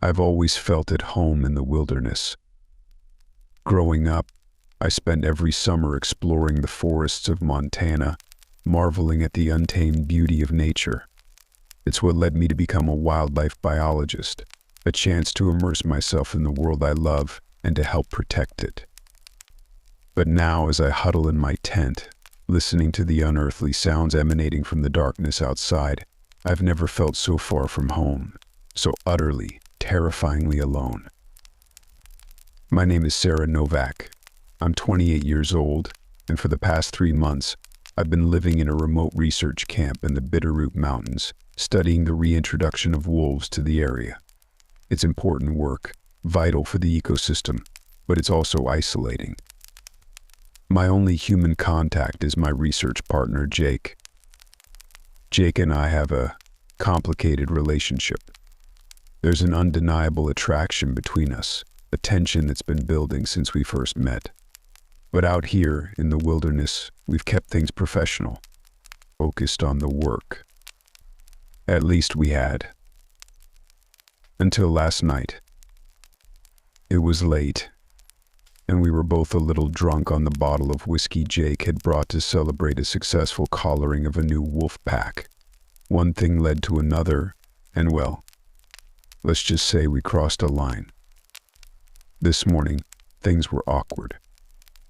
I've always felt at home in the wilderness. Growing up, I spent every summer exploring the forests of Montana, marveling at the untamed beauty of nature. It's what led me to become a wildlife biologist, a chance to immerse myself in the world I love and to help protect it. But now, as I huddle in my tent, listening to the unearthly sounds emanating from the darkness outside, I've never felt so far from home, so utterly, terrifyingly alone. My name is Sarah Novak. I'm 28 years old, and for the past 3 months, I've been living in a remote research camp in the Bitterroot Mountains, studying the reintroduction of wolves to the area. It's important work, vital for the ecosystem, but it's also isolating. My only human contact is my research partner, Jake. Jake and I have a complicated relationship. There's an undeniable attraction between us, a tension that's been building since we first met. But out here in the wilderness, we've kept things professional, focused on the work. At least we had. Until last night. It was late, and we were both a little drunk on the bottle of whiskey Jake had brought to celebrate a successful collaring of a new wolf pack. One thing led to another, and well, let's just say we crossed a line. This morning, things were awkward.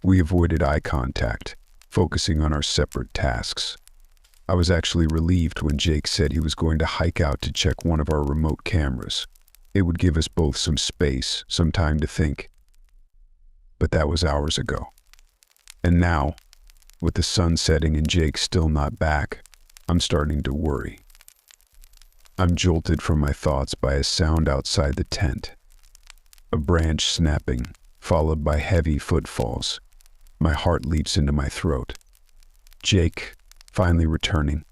We avoided eye contact, focusing on our separate tasks. I was actually relieved when Jake said he was going to hike out to check one of our remote cameras. It would give us both some space, some time to think. But that was hours ago. And now, with the sun setting and Jake still not back, I'm starting to worry. I'm jolted from my thoughts by a sound outside the tent. A branch snapping, followed by heavy footfalls. My heart leaps into my throat. Jake, finally returning.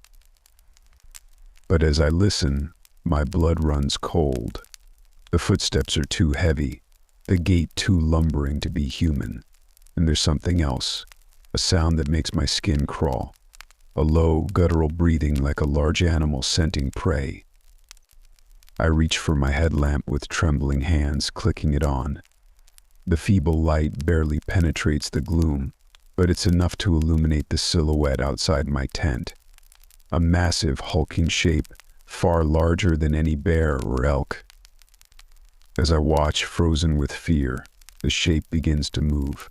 But as I listen, my blood runs cold. The footsteps are too heavy, the gait too lumbering to be human. And there's something else, a sound that makes my skin crawl. A low, guttural breathing like a large animal scenting prey. I reach for my headlamp with trembling hands, clicking it on. The feeble light barely penetrates the gloom, but it's enough to illuminate the silhouette outside my tent. A massive, hulking shape, far larger than any bear or elk. As I watch, frozen with fear, the shape begins to move.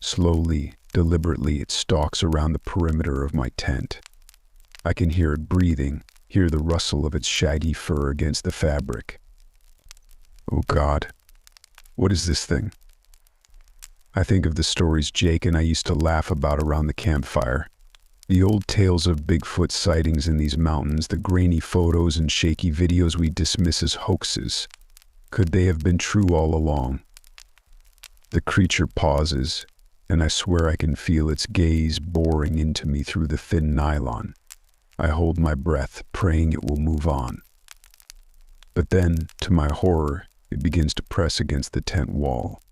Slowly, deliberately, it stalks around the perimeter of my tent. I can hear it breathing, hear the rustle of its shaggy fur against the fabric. Oh God, what is this thing? I think of the stories Jake and I used to laugh about around the campfire. The old tales of Bigfoot sightings in these mountains, the grainy photos and shaky videos we dismiss as hoaxes. Could they have been true all along? The creature pauses, and I swear I can feel its gaze boring into me through the thin nylon. I hold my breath, praying it will move on. But then, to my horror, it begins to press against the tent wall.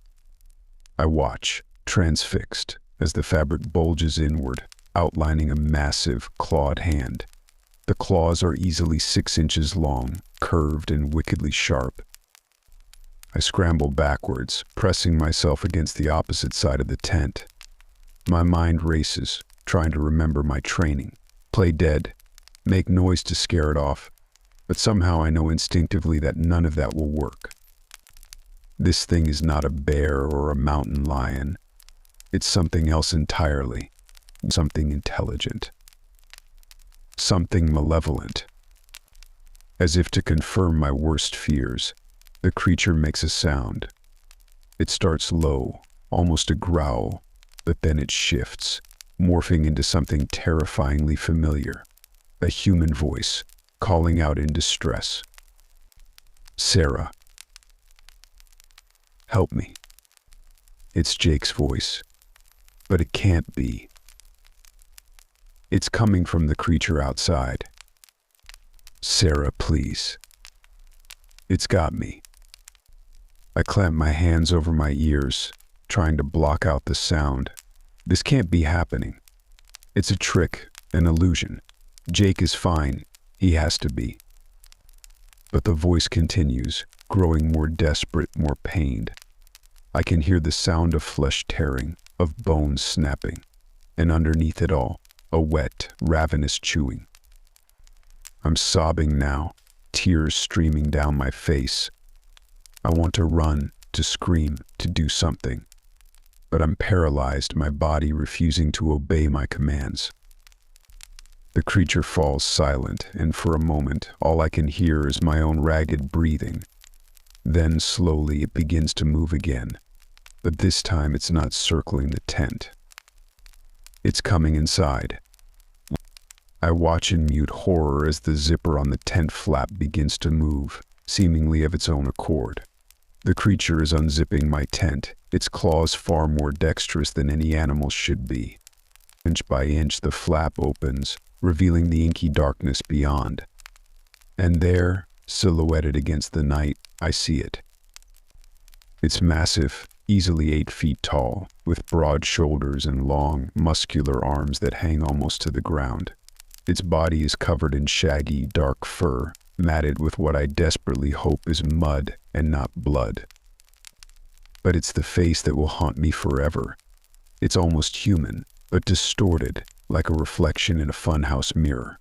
I watch, transfixed, as the fabric bulges inward, outlining a massive, clawed hand. The claws are easily 6 inches long, curved and wickedly sharp. I scramble backwards, pressing myself against the opposite side of the tent. My mind races, trying to remember my training. Play dead, make noise to scare it off, but somehow I know instinctively that none of that will work. This thing is not a bear or a mountain lion. It's something else entirely, something intelligent, something malevolent. As if to confirm my worst fears, the creature makes a sound. It starts low, almost a growl, but then it shifts, morphing into something terrifyingly familiar. A human voice, calling out in distress. Sarah. Help me. It's Jake's voice, but it can't be. It's coming from the creature outside. Sarah, please. It's got me. I clamp my hands over my ears, trying to block out the sound. This can't be happening. It's a trick, an illusion. Jake is fine. He has to be. But the voice continues, growing more desperate, more pained. I can hear the sound of flesh tearing, of bones snapping, and underneath it all, a wet, ravenous chewing. I'm sobbing now, tears streaming down my face. I want to run, to scream, to do something. But I'm paralyzed, my body refusing to obey my commands. The creature falls silent, and for a moment, all I can hear is my own ragged breathing. Then slowly it begins to move again, but this time it's not circling the tent. It's coming inside. I watch in mute horror as the zipper on the tent flap begins to move, seemingly of its own accord. The creature is unzipping my tent, its claws far more dexterous than any animal should be. Inch by inch the flap opens, revealing the inky darkness beyond. And there, silhouetted against the night, I see it. It's massive, easily 8 feet tall, with broad shoulders and long, muscular arms that hang almost to the ground. Its body is covered in shaggy, dark fur, matted with what I desperately hope is mud and not blood. But it's the face that will haunt me forever. It's almost human, but distorted, like a reflection in a funhouse mirror.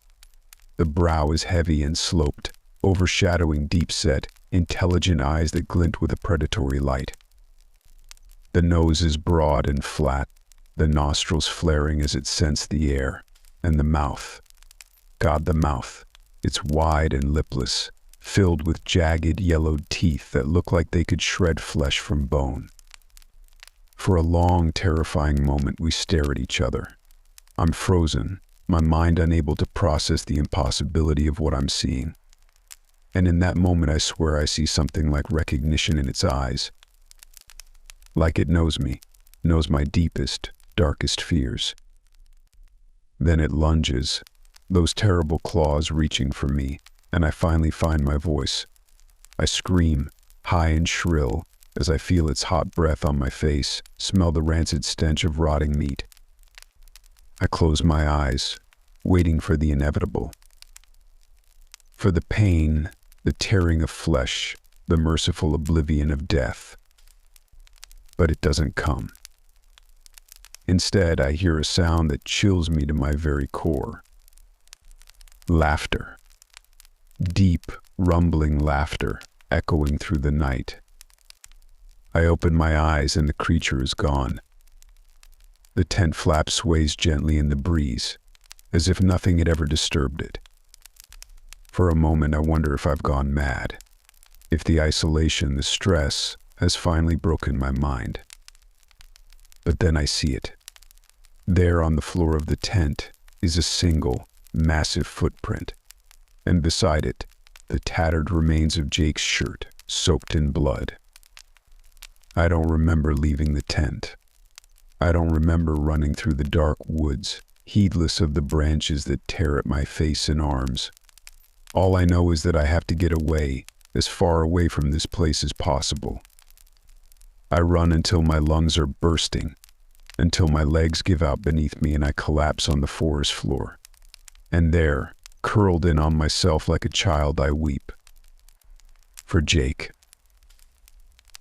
The brow is heavy and sloped, overshadowing deep-set, intelligent eyes that glint with a predatory light. The nose is broad and flat, the nostrils flaring as it scents the air, and the mouth. God, the mouth. It's wide and lipless, filled with jagged, yellowed teeth that look like they could shred flesh from bone. For a long, terrifying moment, we stare at each other. I'm frozen, my mind unable to process the impossibility of what I'm seeing. And in that moment, I swear I see something like recognition in its eyes. Like it knows me, knows my deepest, darkest fears. Then it lunges, those terrible claws reaching for me, and I finally find my voice. I scream, high and shrill, as I feel its hot breath on my face, smell the rancid stench of rotting meat. I close my eyes, waiting for the inevitable. For the pain, the tearing of flesh, the merciful oblivion of death. But it doesn't come. Instead, I hear a sound that chills me to my very core. Laughter. Deep, rumbling laughter, echoing through the night. I open my eyes and the creature is gone. The tent flap sways gently in the breeze, as if nothing had ever disturbed it. For a moment, I wonder if I've gone mad, if the isolation, the stress, has finally broken my mind. But then I see it. There on the floor of the tent is a single, massive footprint, and beside it, the tattered remains of Jake's shirt, soaked in blood. I don't remember leaving the tent. I don't remember running through the dark woods, heedless of the branches that tear at my face and arms. All I know is that I have to get away, as far away from this place as possible. I run until my lungs are bursting, until my legs give out beneath me and I collapse on the forest floor. And there, curled in on myself like a child, I weep. For Jake.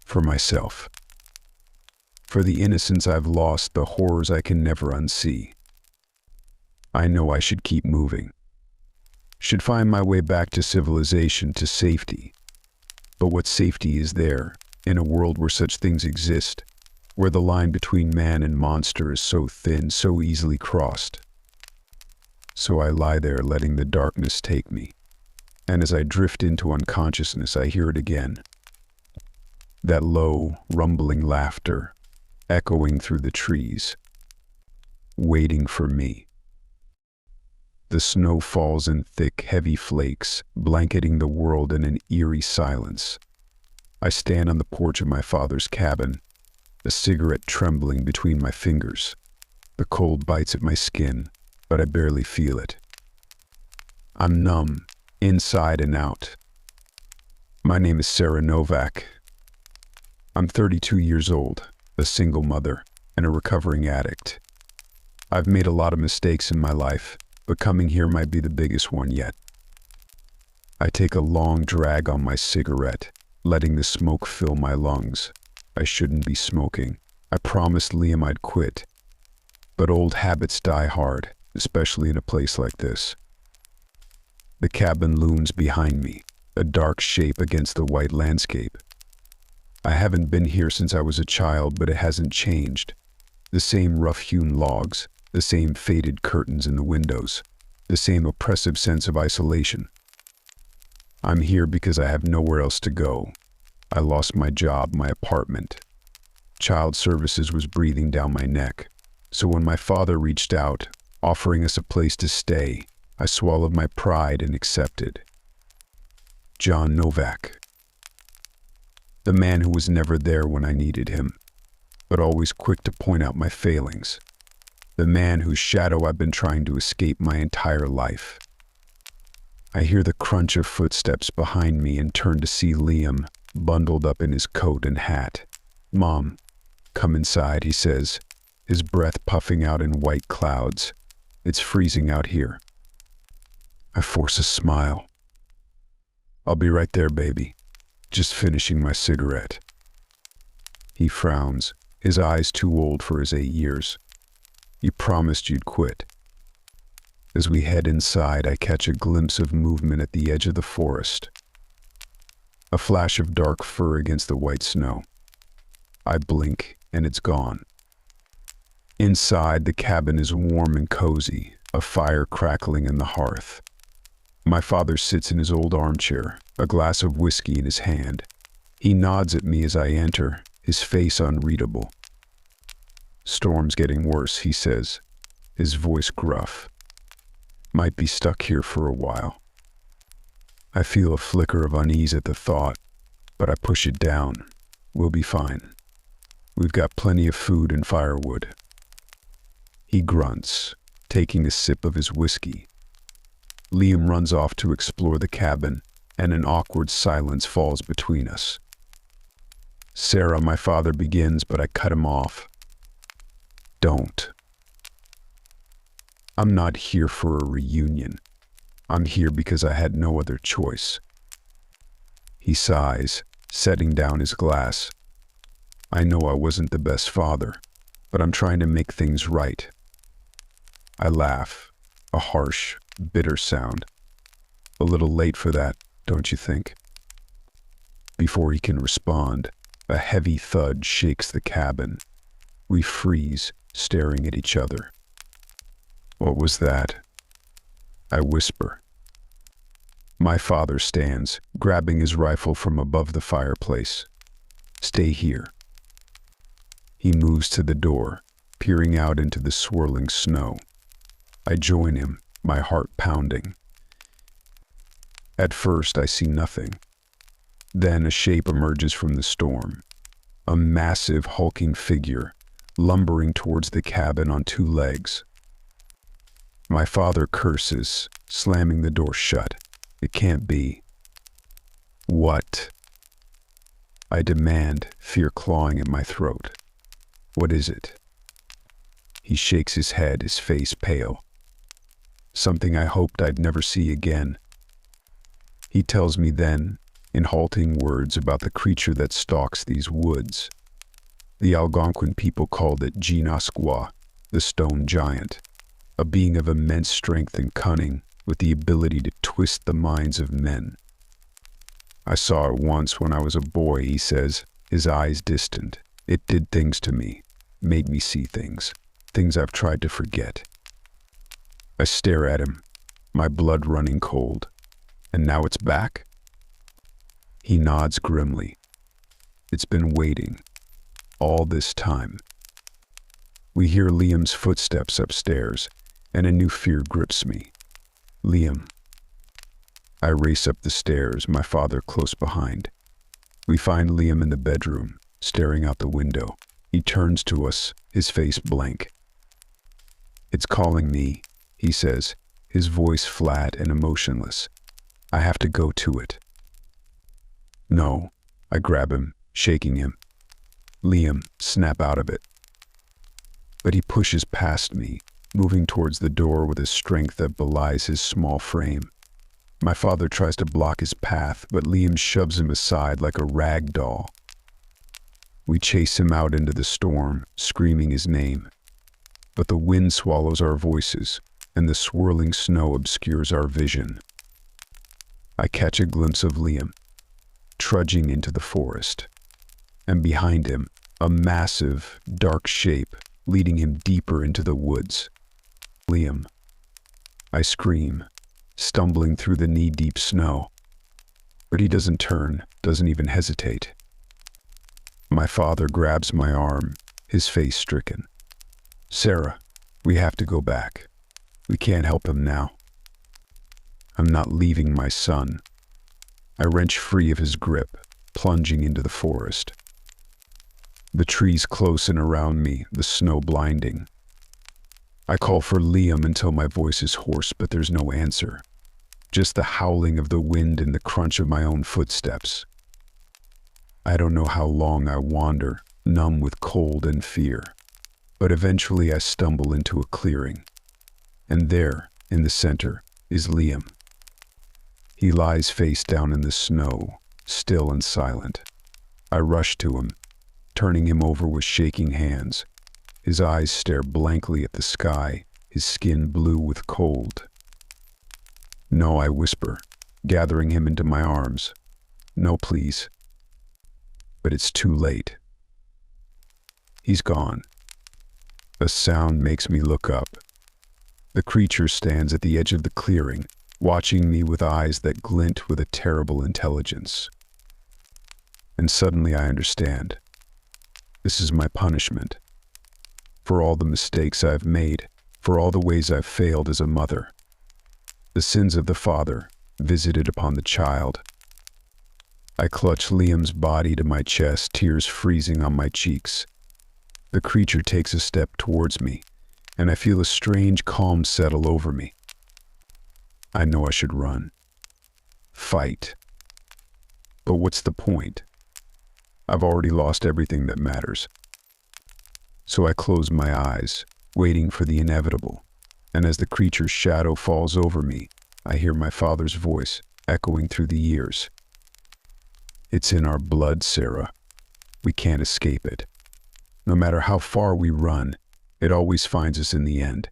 For myself. For the innocence I've lost, the horrors I can never unsee. I know I should keep moving. Should find my way back to civilization, to safety. But what safety is there, in a world where such things exist, where the line between man and monster is so thin, so easily crossed? So I lie there letting the darkness take me, and as I drift into unconsciousness, I hear it again. That low, rumbling laughter, echoing through the trees, waiting for me. The snow falls in thick, heavy flakes, blanketing the world in an eerie silence. I stand on the porch of my father's cabin, a cigarette trembling between my fingers. The cold bites at my skin, but I barely feel it. I'm numb, inside and out. My name is Sarah Novak. I'm 32 years old, a single mother, and a recovering addict. I've made a lot of mistakes in my life, but coming here might be the biggest one yet. I take a long drag on my cigarette, letting the smoke fill my lungs. I shouldn't be smoking. I promised Liam I'd quit. But old habits die hard, especially in a place like this. The cabin looms behind me, a dark shape against the white landscape. I haven't been here since I was a child, but it hasn't changed. The same rough-hewn logs, the same faded curtains in the windows, the same oppressive sense of isolation. I'm here because I have nowhere else to go. I lost my job, my apartment. Child services was breathing down my neck. So when my father reached out, offering us a place to stay, I swallowed my pride and accepted. John Novak. The man who was never there when I needed him, but always quick to point out my failings. The man whose shadow I've been trying to escape my entire life. I hear the crunch of footsteps behind me and turn to see Liam, bundled up in his coat and hat. "Mom, come inside," he says, his breath puffing out in white clouds. "It's freezing out here." I force a smile. "I'll be right there, baby. Just finishing my cigarette." He frowns, his eyes too old for his 8 years. "You promised you'd quit." As we head inside, I catch a glimpse of movement at the edge of the forest. A flash of dark fur against the white snow. I blink, and it's gone. Inside, the cabin is warm and cozy, a fire crackling in the hearth. My father sits in his old armchair, a glass of whiskey in his hand. He nods at me as I enter, his face unreadable. "Storm's getting worse," he says, his voice gruff. "Might be stuck here for a while." I feel a flicker of unease at the thought, but I push it down. We'll be fine. We've got plenty of food and firewood. He grunts, taking a sip of his whiskey. Liam runs off to explore the cabin, and an awkward silence falls between us. "Sarah," my father begins, but I cut him off. "Don't. I'm not here for a reunion. I'm here because I had no other choice." He sighs, setting down his glass. "I know I wasn't the best father, but I'm trying to make things right." I laugh, a harsh, bitter sound. "A little late for that, don't you think?" Before he can respond, a heavy thud shakes the cabin. We freeze, staring at each other. "What was that?" I whisper. My father stands, grabbing his rifle from above the fireplace. "Stay here." He moves to the door, peering out into the swirling snow. I join him, my heart pounding. At first, I see nothing. Then a shape emerges from the storm. A massive, hulking figure, lumbering towards the cabin on 2 legs. My father curses, slamming the door shut. It can't be. "What?" I demand, fear clawing at my throat. "What is it?" He shakes his head, his face pale. "Something I hoped I'd never see again." He tells me then, in halting words, about the creature that stalks these woods. The Algonquin people called it Jinasqua, the stone giant, a being of immense strength and cunning, with the ability to twist the minds of men. "I saw it once when I was a boy," he says, his eyes distant. "It did things to me, made me see things I've tried to forget." I stare at him, my blood running cold. "And now it's back?" He nods grimly. "It's been waiting, all this time." We hear Liam's footsteps upstairs, and a new fear grips me. "Liam." I race up the stairs, my father close behind. We find Liam in the bedroom, staring out the window. He turns to us, his face blank. "It's calling me," he says, his voice flat and emotionless. "I have to go to it." "No," I grab him, shaking him. "Liam, snap out of it." But he pushes past me, moving towards the door with a strength that belies his small frame. My father tries to block his path, but Liam shoves him aside like a rag doll. We chase him out into the storm, screaming his name. But the wind swallows our voices, and the swirling snow obscures our vision. I catch a glimpse of Liam, trudging into the forest, and behind him, a massive, dark shape leading him deeper into the woods. Liam. I scream, stumbling through the knee-deep snow. But he doesn't turn, doesn't even hesitate. My father grabs my arm, his face stricken. Sarah, we have to go back. We can't help him now. I'm not leaving my son. I wrench free of his grip, plunging into the forest. The trees close in around me, the snow blinding. I call for Liam until my voice is hoarse, but there's no answer. Just the howling of the wind and the crunch of my own footsteps. I don't know how long I wander, numb with cold and fear. But eventually I stumble into a clearing. And there, in the center, is Liam. He lies face down in the snow, still and silent. I rush to him, turning him over with shaking hands. His eyes stare blankly at the sky, his skin blue with cold. No, I whisper, gathering him into my arms. No, please. But it's too late. He's gone. A sound makes me look up. The creature stands at the edge of the clearing, watching me with eyes that glint with a terrible intelligence. And suddenly I understand. This is my punishment. For all the mistakes I've made, for all the ways I've failed as a mother. The sins of the father, visited upon the child. I clutch Liam's body to my chest, tears freezing on my cheeks. The creature takes a step towards me, and I feel a strange calm settle over me. I know I should run. Fight. But what's the point? I've already lost everything that matters. So I close my eyes, waiting for the inevitable, and as the creature's shadow falls over me, I hear my father's voice echoing through the years. It's in our blood, Sarah. We can't escape it. No matter how far we run, it always finds us in the end.